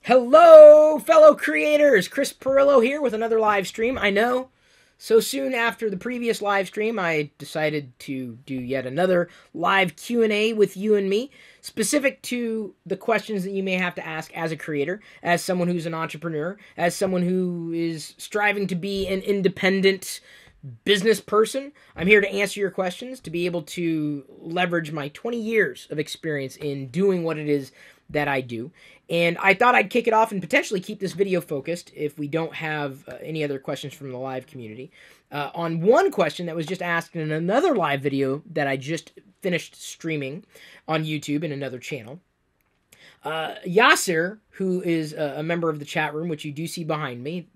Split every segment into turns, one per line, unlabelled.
Hello, fellow creators! Chris Perillo here with another live stream. I know, so soon after the previous live stream, I decided to do yet another live Q&A with you and me, specific to the questions that you may have to ask as a creator, as someone who's an entrepreneur, as someone who is striving to be an independent business person. I'm here to answer your questions, to be able to leverage my 20 years of experience in doing what it is that I do. And I thought I'd kick it off and potentially keep this video focused, if we don't have any other questions from the live community, on one question that was just asked in another live video that I just finished streaming on YouTube in another channel. Yasser, who is a member of the chat room, which you do see behind me,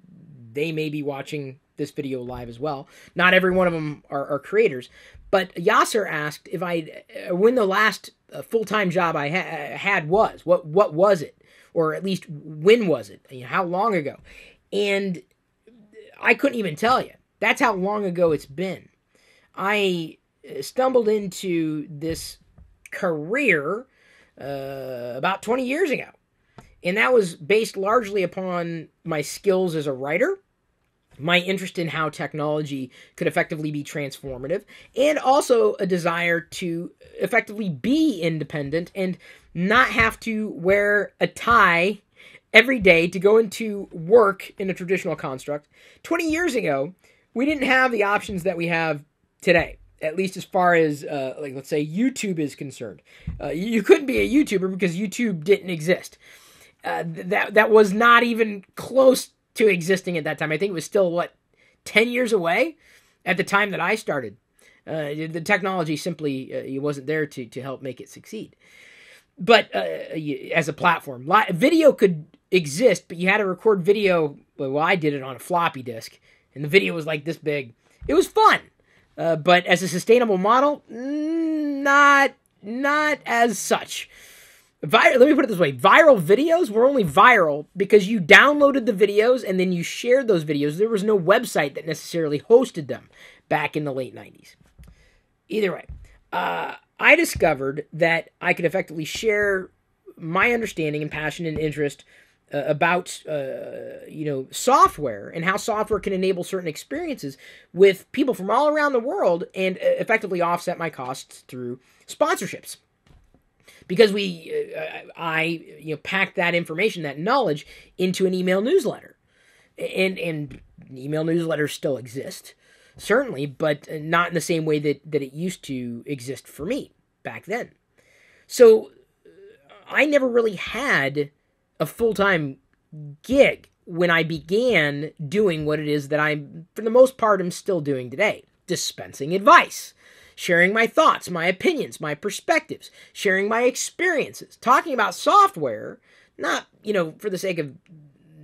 they may be watching this video live as well. Not every one of them are creators, but Yasser asked if when the last full-time job I had was. What was it? Or at least when was it? How long ago? And I couldn't even tell you. That's how long ago it's been. I stumbled into this career about 20 years ago. And that was based largely upon my skills as a writer, my interest in how technology could effectively be transformative, and also a desire to effectively be independent and not have to wear a tie every day to go into work in a traditional construct. 20 years ago, we didn't have the options that we have today, at least as far as, let's say, YouTube is concerned. You couldn't be a YouTuber because YouTube didn't exist. That was not even close to existing at that time. I think it was still, 10 years away at the time that I started. The technology simply it wasn't there to help make it succeed. But as a platform, video could exist, but you had to record video. Well, I did it on a floppy disk, and the video was like this big. It was fun, but as a sustainable model, not as such. Let me put it this way. Viral videos were only viral because you downloaded the videos and then you shared those videos. There was no website that necessarily hosted them back in the late 90s. Either way, I discovered that I could effectively share my understanding and passion and interest about software and how software can enable certain experiences with people from all around the world and effectively offset my costs through sponsorships. Because I packed that information, that knowledge, into an email newsletter. And email newsletters still exist, certainly, but not in the same way that it used to exist for me back then. So I never really had a full-time gig when I began doing what it is that I, for the most part, am still doing today. Dispensing advice. Sharing my thoughts, my opinions, my perspectives, sharing my experiences, talking about software, not, for the sake of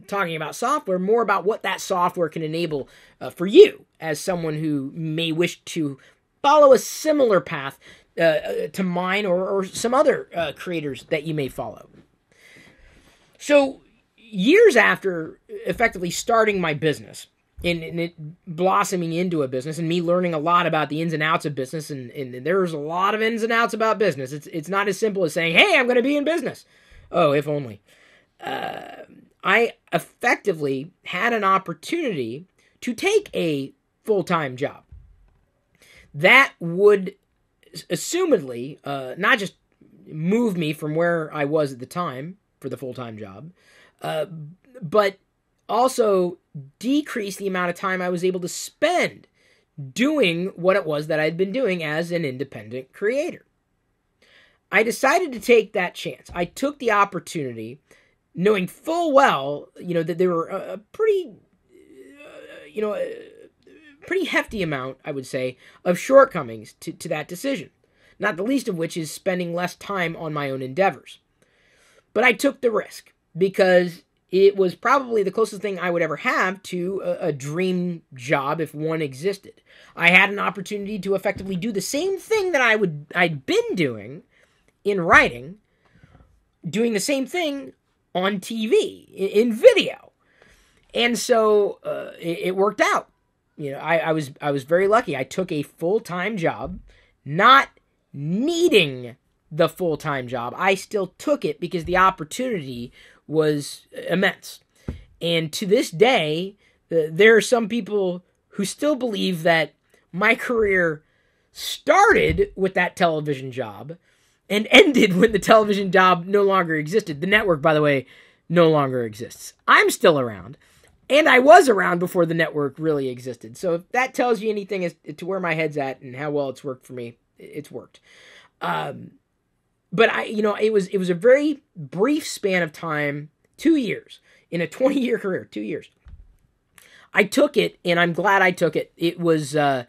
talking about software, more about what that software can enable for you as someone who may wish to follow a similar path to mine or some other creators that you may follow. So years after effectively starting my business, and it blossoming into a business, and me learning a lot about the ins and outs of business, and there's a lot of ins and outs about business. It's not as simple as saying, hey, I'm going to be in business. Oh, if only. I effectively had an opportunity to take a full-time job. That would, assumedly, not just move me from where I was at the time for the full-time job, but also decrease the amount of time I was able to spend doing what it was that I'd been doing as an independent creator. I decided to take that chance. I took the opportunity, knowing full well, that there were a pretty hefty amount, I would say, of shortcomings to that decision. Not the least of which is spending less time on my own endeavors. But I took the risk because it was probably the closest thing I would ever have to a dream job if one existed. I had an opportunity to effectively do the same thing that I'd been doing in writing, doing the same thing on TV, in video. And so it worked out. I was very lucky. I took a full-time job, not needing the full-time job. I still took it because the opportunity was immense. And to this day, there are some people who still believe that my career started with that television job and ended when the television job no longer existed. The network, by the way, no longer exists. I'm still around, and I was around before the network really existed. So if that tells you anything as to where my head's at and how well it's worked for me, it's worked. But it was a very brief span of time, 2 years, in a 20-year career, 2 years. I took it, and I'm glad I took it. It was a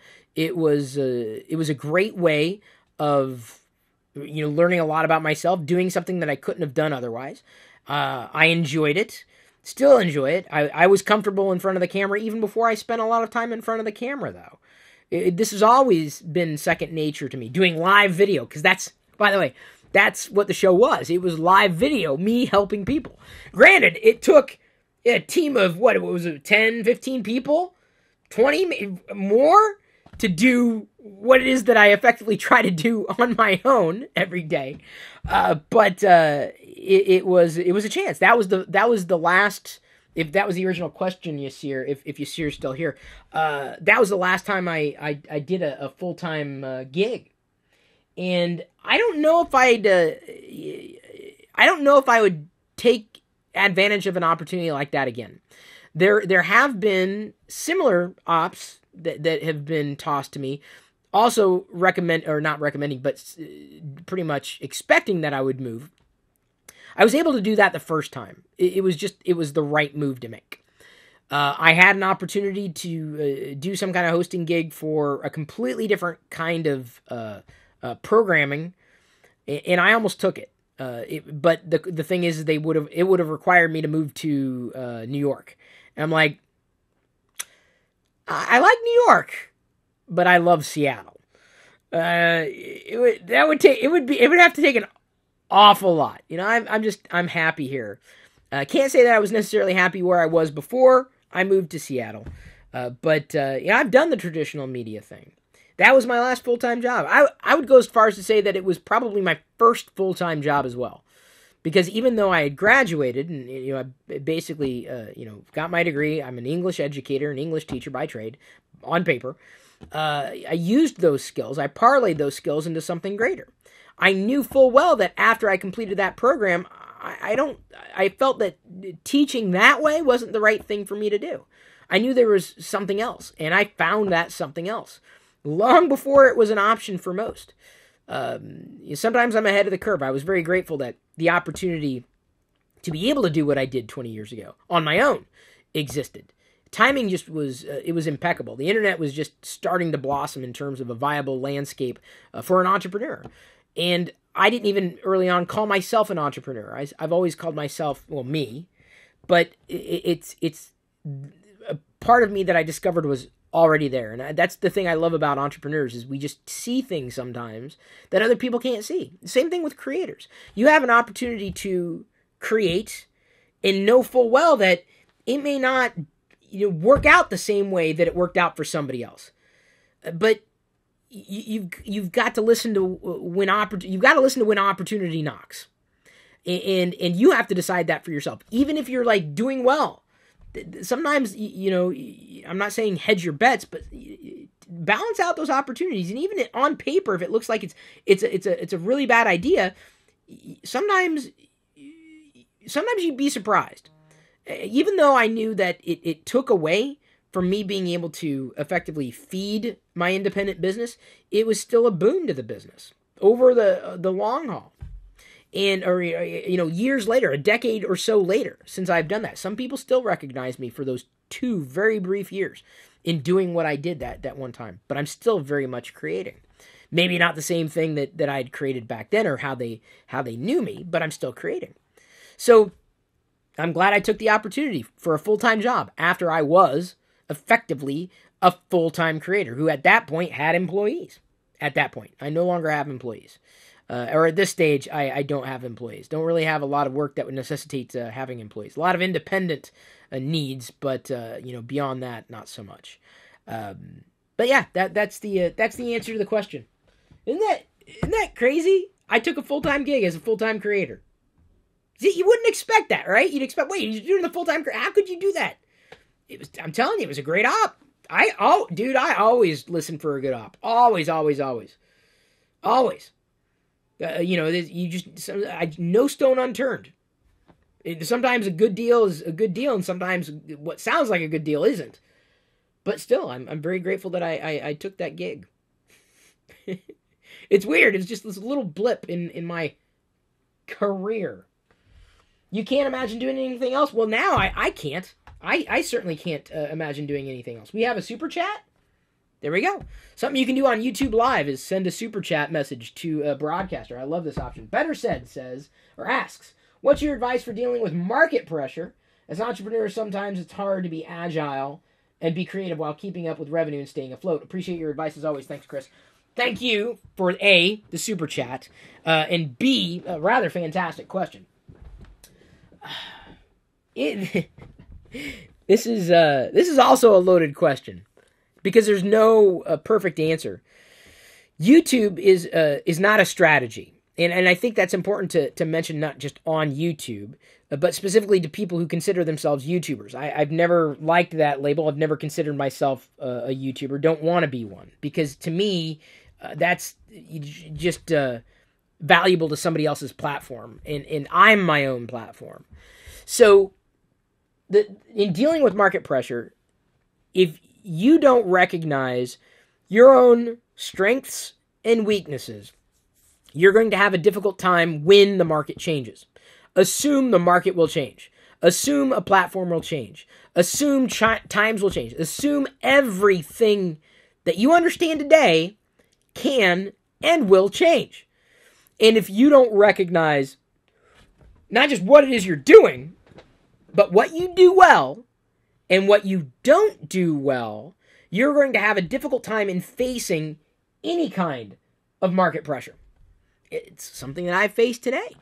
great way of learning a lot about myself, doing something that I couldn't have done otherwise. I enjoyed it, still enjoy it. I was comfortable in front of the camera even before I spent a lot of time in front of the camera, though. This has always been second nature to me, doing live video, because that's, by the way, that's what the show was. It was live video, me helping people. Granted, it took a team of, what was it, 10, 15 people? 20 more? To do what it is that I effectively try to do on my own every day. But it was a chance. That was the last, if that was the original question, Yasir, if Yasir's still here, that was the last time I did a full-time gig. And I don't know if I would take advantage of an opportunity like that again. There have been similar ops that have been tossed to me, also not recommending, but pretty much expecting that I would move. I was able to do that the first time. It was the right move to make. I had an opportunity to do some kind of hosting gig for a completely different kind of programming, and I almost took it. But the thing is, it would have required me to move to New York, and I'm like, I like New York, but I love Seattle. It would have to take an awful lot. I'm happy here. Can't say that I was necessarily happy where I was before I moved to Seattle. But I've done the traditional media thing. That was my last full-time job. I would go as far as to say that it was probably my first full-time job as well. Because even though I had graduated and I basically got my degree, I'm an English educator, an English teacher by trade, on paper. I used those skills. I parlayed those skills into something greater. I knew full well that after I completed that program, I felt that teaching that way wasn't the right thing for me to do. I knew there was something else, and I found that something else long before it was an option for most. Sometimes I'm ahead of the curve. I was very grateful that the opportunity to be able to do what I did 20 years ago on my own existed. Timing just was, it was impeccable. The internet was just starting to blossom in terms of a viable landscape for an entrepreneur. And I didn't even early on call myself an entrepreneur. I've always called myself, me, but it's a part of me that I discovered was already there. And that's the thing I love about entrepreneurs is we just see things sometimes that other people can't see. Same thing with creators. You have an opportunity to create and know full well that it may not work out the same way that it worked out for somebody else. But you've got to listen to when opportunity knocks. And you have to decide that for yourself. Even if you're like doing well, sometimes, I'm not saying hedge your bets, but balance out those opportunities. And even on paper, if it looks like it's a really bad idea, sometimes you'd be surprised. Even though I knew that it took away from me being able to effectively feed my independent business, it was still a boon to the business over the long haul. And, years later, a decade or so later, since I've done that, some people still recognize me for those 2 very brief years in doing what I did that one time. But I'm still very much creating. Maybe not the same thing that I had created back then or how they knew me, but I'm still creating. So I'm glad I took the opportunity for a full-time job after I was effectively a full-time creator who at that point had employees. At that point, I no longer have employees. Or at this stage, I don't have employees. Don't really have a lot of work that would necessitate having employees. A lot of independent needs, but beyond that, not so much. But yeah, that's the answer to the question. Isn't that crazy? I took a full-time gig as a full-time creator. See, you wouldn't expect that, right? You'd expect, wait, you're doing the full-time creator. How could you do that? I'm telling you, it was a great op. I always listen for a good op. Always. No stone unturned. Sometimes a good deal is a good deal, and sometimes what sounds like a good deal isn't. But still, I'm very grateful that I took that gig. It's weird. It's just this little blip in my career. You can't imagine doing anything else? Well, now I can't. I certainly can't imagine doing anything else. We have a super chat. There we go. Something you can do on YouTube Live is send a super chat message to a broadcaster. I love this option. Better Said asks, what's your advice for dealing with market pressure? As entrepreneurs, sometimes it's hard to be agile and be creative while keeping up with revenue and staying afloat. Appreciate your advice as always. Thanks, Chris. Thank you for A, the super chat, and B, a rather fantastic question. This is also a loaded question because there's no perfect answer. YouTube is not a strategy, and I think that's important to mention, not just on YouTube, but specifically to people who consider themselves YouTubers. I've never liked that label. I've never considered myself a YouTuber. Don't want to be one because to me, that's just valuable to somebody else's platform, and I'm my own platform. So, in dealing with market pressure, if you don't recognize your own strengths and weaknesses, you're going to have a difficult time when the market changes. Assume the market will change. Assume a platform will change. Assume times will change. Assume everything that you understand today can and will change. And if you don't recognize not just what it is you're doing, but what you do well and what you don't do well, you're going to have a difficult time in facing any kind of market pressure. It's something that I face today.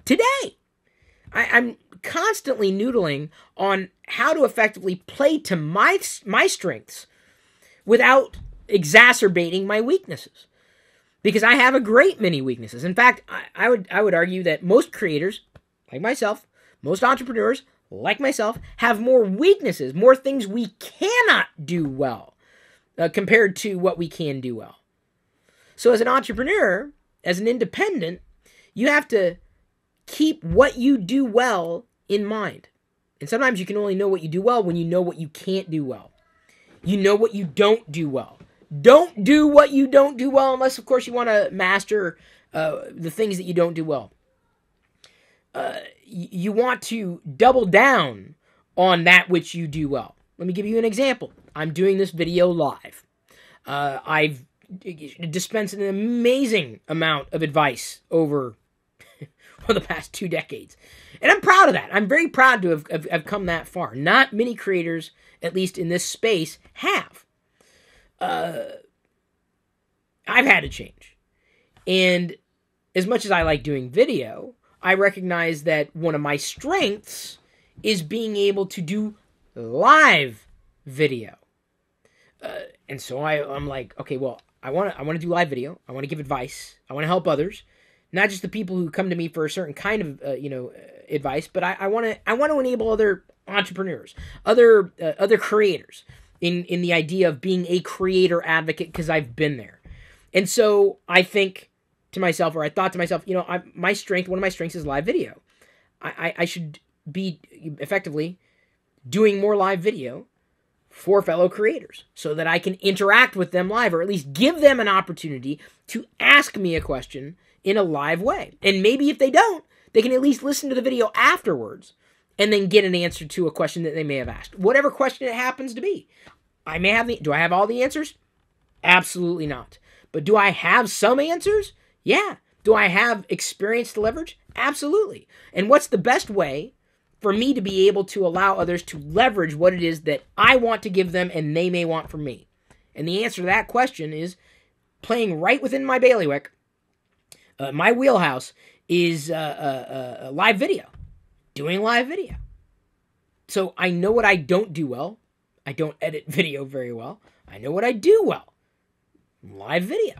I'm constantly noodling on how to effectively play to my strengths without exacerbating my weaknesses. Because I have a great many weaknesses. In fact, I would argue that most creators, like myself, most entrepreneurs, like myself, have more weaknesses, more things we cannot do well compared to what we can do well. So as an entrepreneur, as an independent, you have to keep what you do well in mind. And sometimes you can only know what you do well when you know what you can't do well. You know what you don't do well. Don't do what you don't do well unless, of course, you want to master the things that you don't do well. You want to double down on that which you do well. Let me give you an example. I'm doing this video live. I've dispensed an amazing amount of advice over the past 2 decades. And I'm proud of that. I'm very proud to have come that far. Not many creators, at least in this space, have. I've had to change. And as much as I like doing video, I recognize that one of my strengths is being able to do live video. And so I'm like, okay, well, I want to do live video. I want to give advice. I want to help others, not just the people who come to me for a certain kind of advice, but I want to enable other entrepreneurs, other creators in the idea of being a creator advocate because I've been there. And so I think to myself, or I thought to myself, one of my strengths is live video. I should be effectively doing more live video for fellow creators so that I can interact with them live, or at least give them an opportunity to ask me a question in a live way. And maybe if they don't, they can at least listen to the video afterwards and then get an answer to a question that they may have asked. Whatever question it happens to be. Do I have all the answers? Absolutely not. But do I have some answers? Yeah. Do I have experience to leverage? Absolutely. And what's the best way for me to be able to allow others to leverage what it is that I want to give them and they may want from me? And the answer to that question is playing right within my bailiwick. My wheelhouse is live video. Doing live video. So I know what I don't do well. I don't edit video very well. I know what I do well. Live video.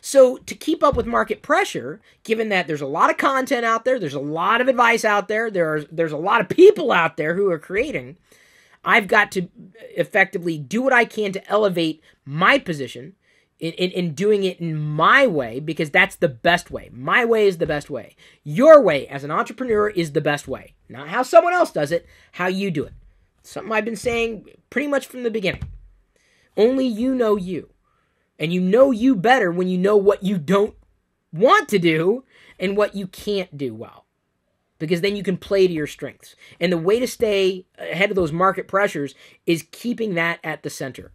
So to keep up with market pressure, given that there's a lot of content out there, there's a lot of advice out there, there's a lot of people out there who are creating, I've got to effectively do what I can to elevate my position in doing it in my way, because that's the best way. My way is the best way. Your way as an entrepreneur is the best way. Not how someone else does it, how you do it. Something I've been saying pretty much from the beginning. Only you know you. And you know you better when you know what you don't want to do and what you can't do well. Because then you can play to your strengths. And the way to stay ahead of those market pressures is keeping that at the center.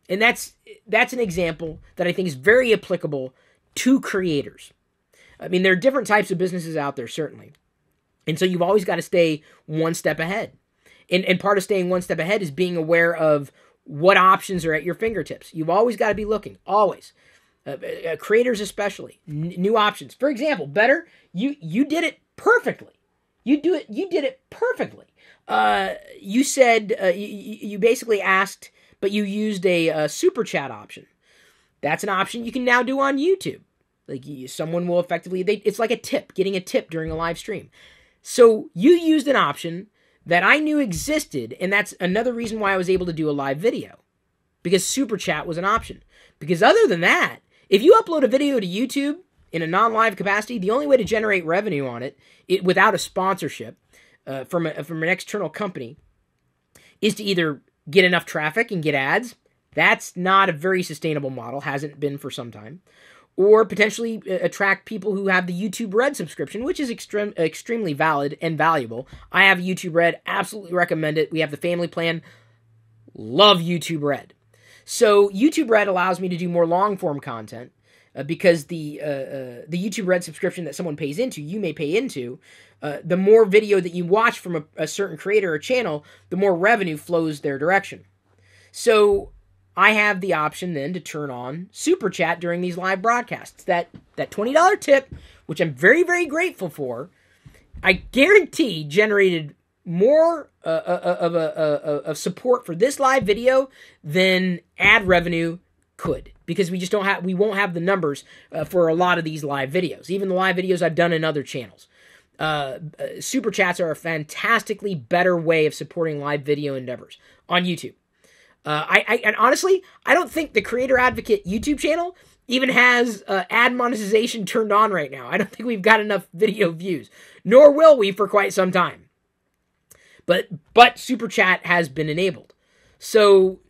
And that's an example that I think is very applicable to creators. I mean, there are different types of businesses out there, certainly. And so you've always got to stay one step ahead. And part of staying one step ahead is being aware of what options are at your fingertips. You've always got to be looking, always. Creators especially, new options. For example, Better, you did it perfectly. You did it perfectly. You said, you basically asked, but you used a super chat option. That's an option you can now do on YouTube. Like someone will effectively, it's like a tip, getting a tip during a live stream. So you used an option that I knew existed, and that's another reason why I was able to do a live video, because super chat was an option. Because other than that, if you upload a video to YouTube in a non-live capacity, the only way to generate revenue on it without a sponsorship from an external company is to either get enough traffic and get ads. That's not a very sustainable model, hasn't been for some time. Or potentially attract people who have the YouTube Red subscription, which is extremely valid and valuable. I have YouTube Red, absolutely recommend it. We have the family plan, love YouTube Red. So YouTube Red allows me to do more long-form content because the YouTube Red subscription that someone pays into, you may pay into, the more video that you watch from a certain creator or channel, the more revenue flows their direction. So I have the option then to turn on super chat during these live broadcasts. That $20 tip, which I'm very, very grateful for, I guarantee generated more of support for this live video than ad revenue could, because we won't have the numbers for a lot of these live videos, even the live videos I've done in other channels. Super chats are a fantastically better way of supporting live video endeavors on YouTube. And honestly, I don't think the CreatorAdvocate YouTube channel even has ad monetization turned on right now. I don't think we've got enough video views, nor will we for quite some time. But Super Chat has been enabled. So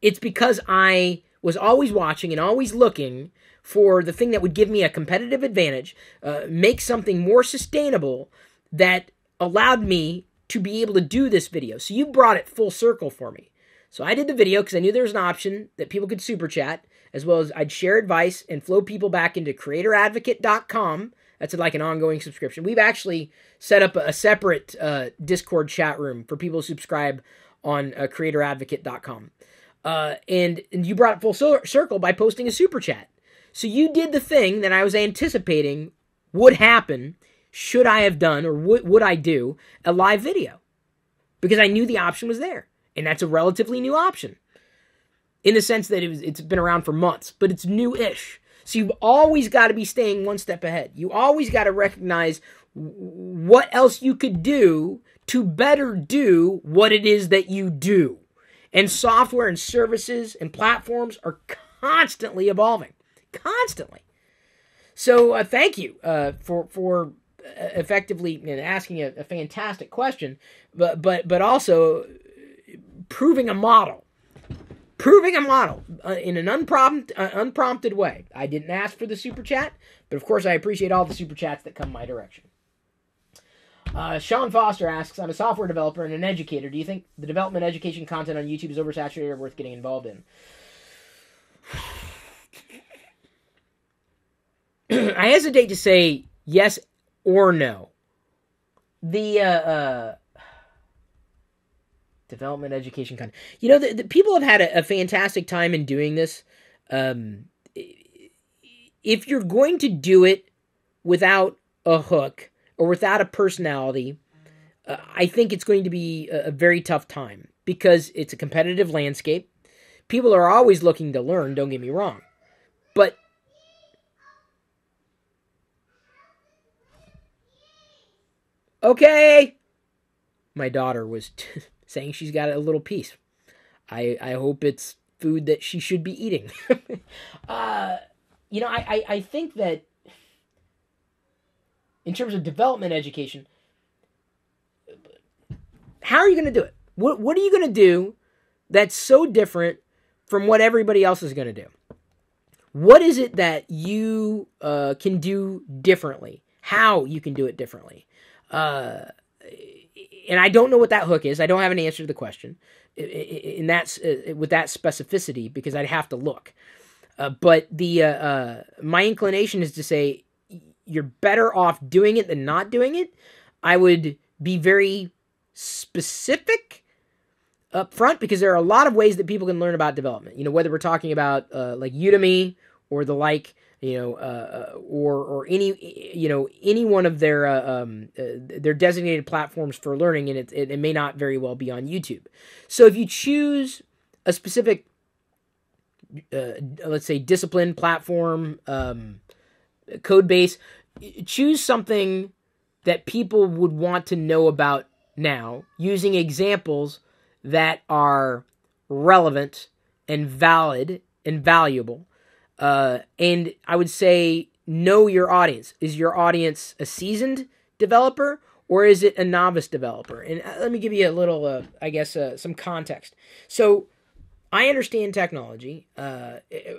it's because I was always watching and always looking for the thing that would give me a competitive advantage, make something more sustainable that allowed me to be able to do this video. So you brought it full circle for me. So I did the video because I knew there was an option that people could super chat, as well as I'd share advice and flow people back into CreatorAdvocate.com. That's like an ongoing subscription. We've actually set up a separate Discord chat room for people who subscribe on CreatorAdvocate.com. And you brought it full circle by posting a super chat. So you did the thing that I was anticipating would happen should I have done, or would I do, a live video. Because I knew the option was there. And that's a relatively new option, in the sense that it's been around for months, but it's new-ish. So you've always got to be staying one step ahead. You always got to recognize what else you could do to better do what it is that you do. And software and services and platforms are constantly evolving. Constantly. So thank you for effectively asking a fantastic question, but also proving a model in an unprompted way. I didn't ask for the super chat, but of course I appreciate all the super chats that come my direction. Sean Foster asks, I'm a software developer and an educator. Do you think the development education content on YouTube is oversaturated or worth getting involved in? I hesitate to say yes or no. The development education content. You know, the people have had a fantastic time in doing this. If you're going to do it without a hook or without a personality, I think it's going to be a very tough time, because it's a competitive landscape. People are always looking to learn, don't get me wrong. But Okay. My daughter was saying she's got a little piece. I hope it's food that she should be eating. I think that in terms of development education, how are you going to do it? What are you going to do that's so different from what everybody else is going to do? What is it that you can do differently? How you can do it differently? And I don't know what that hook is. I don't have an answer to the question. And that's with that specificity, because I'd have to look. But my inclination is to say you're better off doing it than not doing it. I would be very specific up front, because there are a lot of ways that people can learn about development. Whether we're talking about like Udemy or the like, or any one of their designated platforms for learning, and it may not very well be on YouTube. So if you choose a specific, let's say, discipline, platform, code base, choose something that people would want to know about now, using examples that are relevant and valid and valuable. And I would say, know your audience. Is your audience a seasoned developer, or is it a novice developer? And let me give you a little, some context. So I understand technology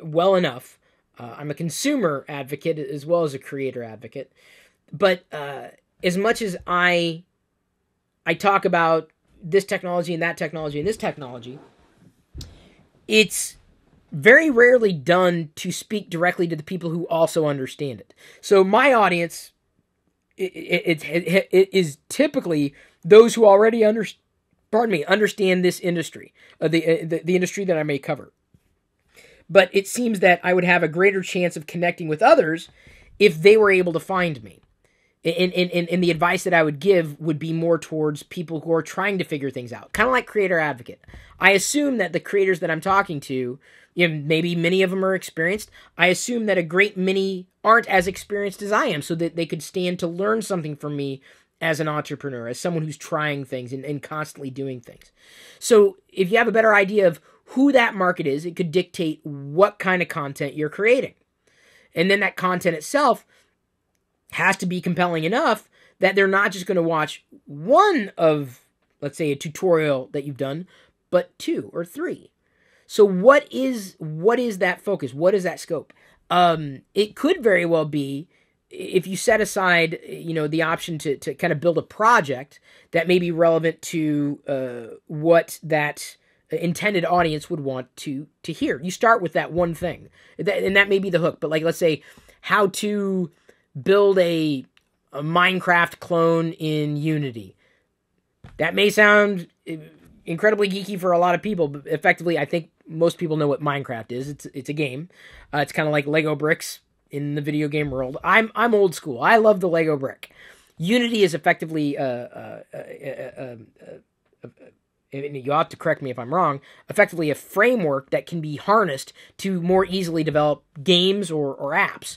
well enough. I'm a consumer advocate as well as a creator advocate. But as much as I talk about this technology and that technology and this technology, it's very rarely done to speak directly to the people who also understand it. So my audience, it is typically those who already understand this industry, the industry that I may cover. But it seems that I would have a greater chance of connecting with others if they were able to find me. And the advice that I would give would be more towards people who are trying to figure things out. Kind of like CreatorAdvocate. I assume that the creators that I'm talking to, maybe many of them are experienced. I assume that a great many aren't as experienced as I am, so that they could stand to learn something from me as an entrepreneur, as someone who's trying things and constantly doing things. So if you have a better idea of who that market is, it could dictate what kind of content you're creating. And then that content itself has to be compelling enough that they're not just going to watch one of, let's say, a tutorial that you've done, but 2 or 3. So what is that focus? What is that scope? It could very well be, if you set aside, the option to kind of build a project that may be relevant to what that intended audience would want to hear. You start with that one thing, and that may be the hook. But like, let's say, how to build a Minecraft clone in Unity. That may sound incredibly geeky for a lot of people, but effectively, I think most people know what Minecraft is. It's a game. It's kind of like Lego bricks in the video game world. I'm old school. I love the Lego brick. Unity is effectively you'll have to correct me if I'm wrong, effectively a framework that can be harnessed to more easily develop games or apps.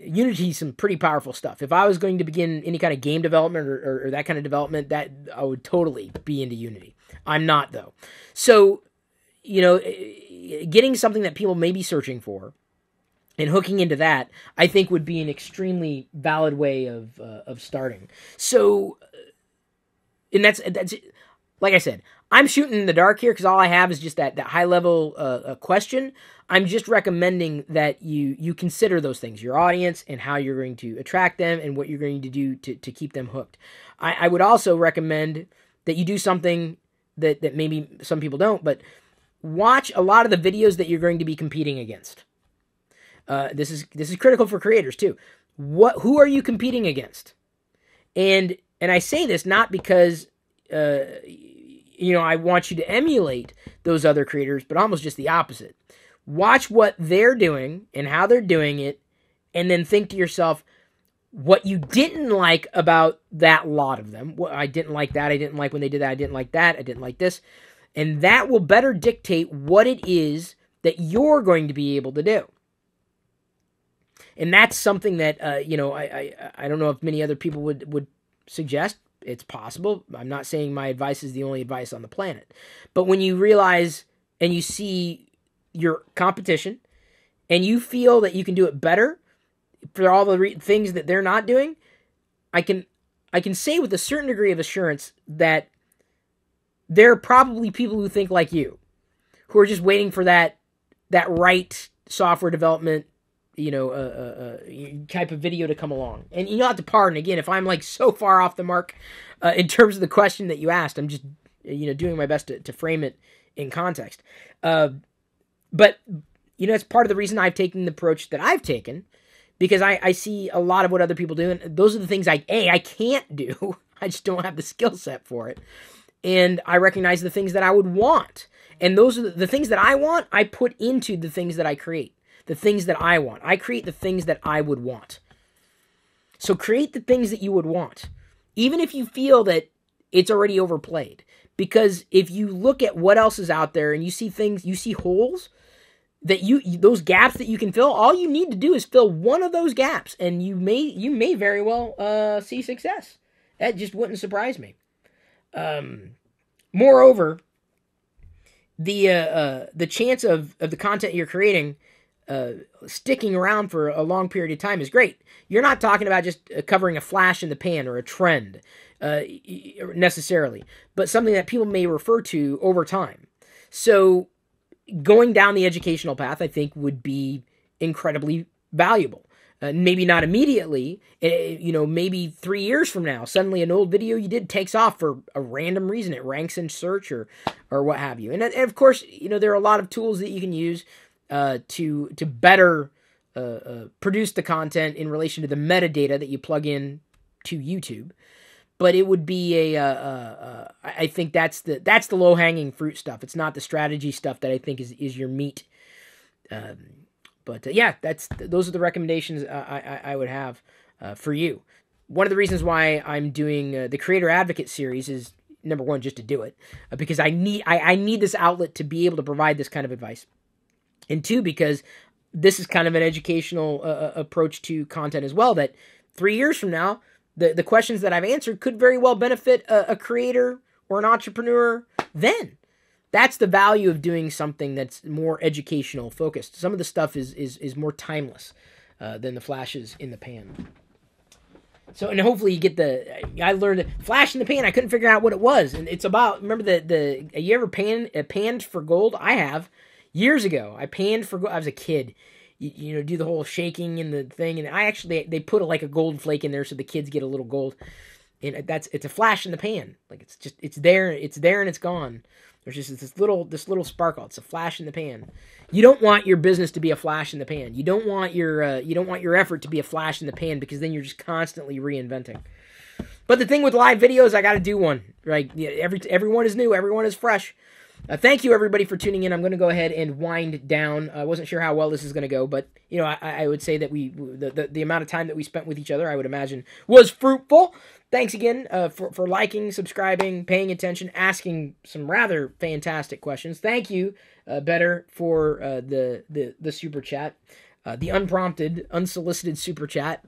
Unity is some pretty powerful stuff. If I was going to begin any kind of game development or that kind of development, that I would totally be into Unity. I'm not, though. So, getting something that people may be searching for and hooking into that, I think, would be an extremely valid way of starting. So, and that's like I said, I'm shooting in the dark here because all I have is just that high level question. I'm just recommending that you consider those things, your audience and how you're going to attract them and what you're going to do to keep them hooked. I would also recommend that you do something that maybe some people don't, but watch a lot of the videos that you're going to be competing against. This is critical for creators too. Who are you competing against? And I say this not because I want you to emulate those other creators, but almost just the opposite. Watch what they're doing and how they're doing it, and then think to yourself what you didn't like about that lot of them. I didn't like that. I didn't like when they did that. I didn't like that. I didn't like this. And that will better dictate what it is that you're going to be able to do. And that's something that, I don't know if many other people would suggest. It's possible. I'm not saying my advice is the only advice on the planet. But when you realize and you see your competition and you feel that you can do it better for all the things that they're not doing, I can say with a certain degree of assurance that there are probably people who think like you, who are just waiting for that right software development, type of video to come along. And you'll have to pardon again if I'm like so far off the mark in terms of the question that you asked. I'm just doing my best to frame it in context. But it's part of the reason I've taken the approach that I've taken, because I see a lot of what other people do, and those are the things I can't do. I just don't have the skill set for it. And I recognize the things that I would want. And those are the things that I want, I put into the things that I create. The things that I want. I create the things that I would want. So create the things that you would want. Even if you feel that it's already overplayed. Because if you look at what else is out there and you see things, you see holes, that those gaps that you can fill, all you need to do is fill one of those gaps, and you may very well see success. That just wouldn't surprise me. Moreover, the chance of the content you're creating sticking around for a long period of time is great. You're not talking about just covering a flash in the pan or a trend necessarily, but something that people may refer to over time. So going down the educational path, I think, would be incredibly valuable. Maybe not immediately, maybe 3 years from now, suddenly an old video you did takes off for a random reason. It ranks in search or what have you. And of course, there are a lot of tools that you can use to better produce the content in relation to the metadata that you plug in to YouTube. But it would be I think that's the low-hanging fruit stuff. It's not the strategy stuff that I think is your meat. But those are the recommendations I would have for you. One of the reasons why I'm doing the Creator Advocate series is, number one, just to do it, because I need this outlet to be able to provide this kind of advice, and two, because this is kind of an educational approach to content as well. That 3 years from now, the questions that I've answered could very well benefit a creator or an entrepreneur then. That's the value of doing something that's more educational focused. Some of the stuff is more timeless than the flashes in the pan. So, and hopefully you get I learned flash in the pan. I couldn't figure out what it was. And it's about, remember you ever panned for gold? I have. Years ago, I panned for gold. I was a kid. Do the whole shaking and the thing. And they put a gold flake in there so the kids get a little gold. And it's a flash in the pan. Like it's there and it's gone. There's just this little sparkle. It's a flash in the pan. You don't want your business to be a flash in the pan. You don't want your effort to be a flash in the pan, because then you're just constantly reinventing. But the thing with live videos, I got to do one. Right? Everyone is new. Everyone is fresh. Thank you, everybody, for tuning in. I'm going to go ahead and wind down. I wasn't sure how well this is going to go, but I would say that the amount of time that we spent with each other, I would imagine, was fruitful. Thanks again for liking, subscribing, paying attention, asking some rather fantastic questions. Thank you, Better, for the super chat, the unprompted, unsolicited super chat.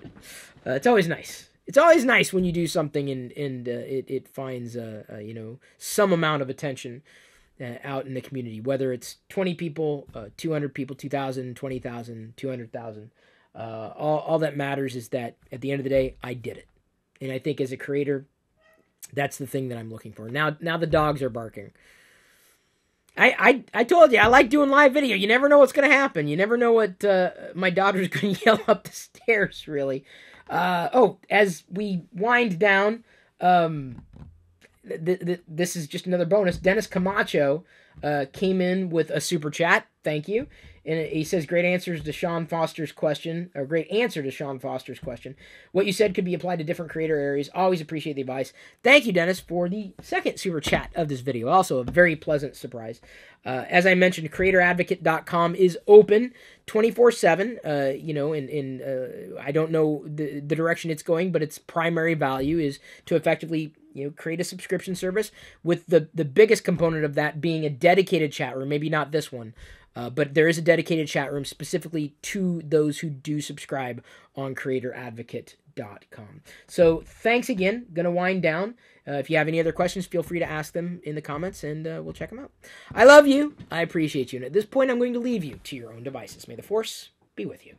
It's always nice. It's always nice when you do something and it finds some amount of attention out in the community, whether it's 20 people, 200 people, 2,000, 20,000, 200,000. All that matters is that at the end of the day, I did it. And I think as a creator, that's the thing that I'm looking for. Now the dogs are barking. I told you, I like doing live video. You never know what's going to happen. You never know what my daughter's going to yell up the stairs, really. As we wind down, this is just another bonus. Dennis Camacho came in with a super chat. Thank you. And he says, great answer to Sean Foster's question. What you said could be applied to different creator areas. Always appreciate the advice. Thank you, Dennis, for the second super chat of this video. Also a very pleasant surprise. As I mentioned, CreatorAdvocate.com is open 24/7. I don't know the direction it's going, but its primary value is to effectively create a subscription service, with the biggest component of that being a dedicated chat room. Maybe not this one, But there is a dedicated chat room specifically to those who do subscribe on CreatorAdvocate.com. So thanks again. Going to wind down. If you have any other questions, feel free to ask them in the comments, and we'll check them out. I love you. I appreciate you. And at this point, I'm going to leave you to your own devices. May the Force be with you.